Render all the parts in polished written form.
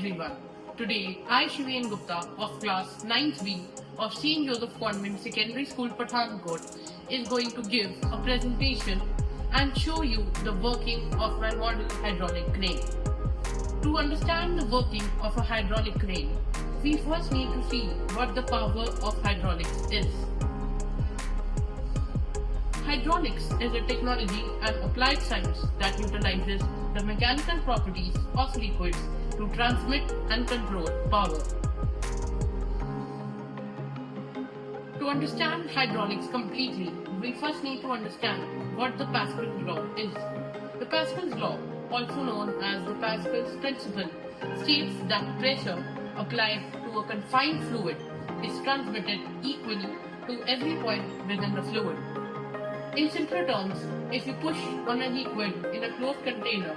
everyone. Today, I, Shiven Gupta of class 9th B of St. Joseph Convent Secondary School, Pathankot, is going to give a presentation and show you the working of my model hydraulic crane. To understand the working of a hydraulic crane, we first need to see what the power of hydraulics is. Hydraulics is a technology and applied science that utilizes the mechanical properties of liquids to transmit and control power. To understand hydraulics completely, we first need to understand what the Pascal's law is. The Pascal's law, also known as the Pascal's principle, states that pressure applied to a confined fluid is transmitted equally to every point within the fluid. In simpler terms, if you push on a liquid in a closed container,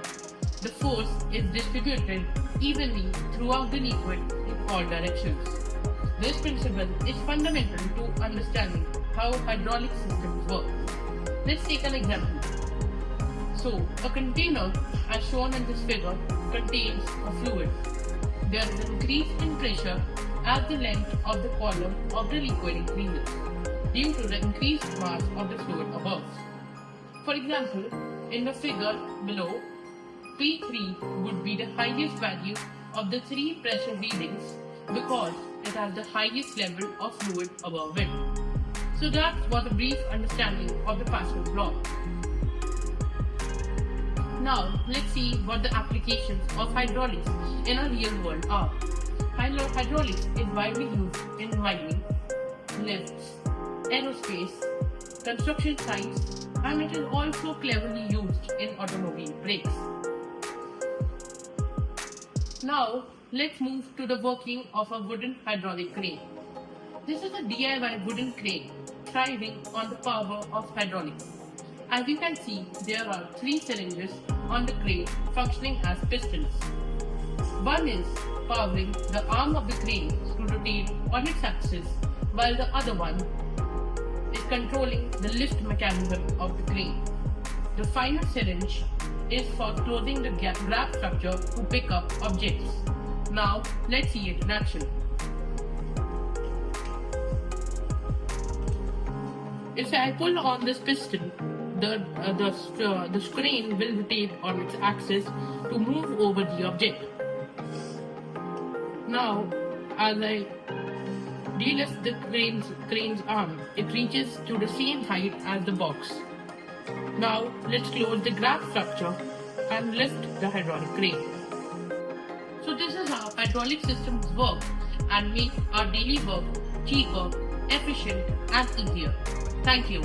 the force is distributed evenly throughout the liquid in all directions. This principle is fundamental to understanding how hydraulic systems work. Let's take an example. So, a container, as shown in this figure, contains a fluid. There is an increase in pressure as the length of the column of the liquid increases, due to the increased mass of the fluid above. For example, in the figure below, P3 would be the highest value of the three pressure readings because it has the highest level of fluid above it. So that was a brief understanding of the Pascal's law. Now let's see what the applications of hydraulics in a real world are. Hydraulics is widely used in mining, lifts, aerospace, construction sites, and it is also cleverly used in automobile brakes. Now, let's move to the working of a wooden hydraulic crane. This is a DIY wooden crane thriving on the power of hydraulics. As you can see, there are three cylinders on the crane functioning as pistons. One is powering the arm of the crane to rotate on its axis, while the other one is controlling the lift mechanism of the crane. The final syringe is for closing the grab structure to pick up objects. Now let's see it in action. If I pull on this piston, the crane will rotate on its axis to move over the object. Now, as I delift the crane's arm, it reaches to the same height as the box. Now let's close the grab structure and lift the hydraulic crane. So this is how hydraulic systems work and make our daily work cheaper, efficient and easier. Thank you.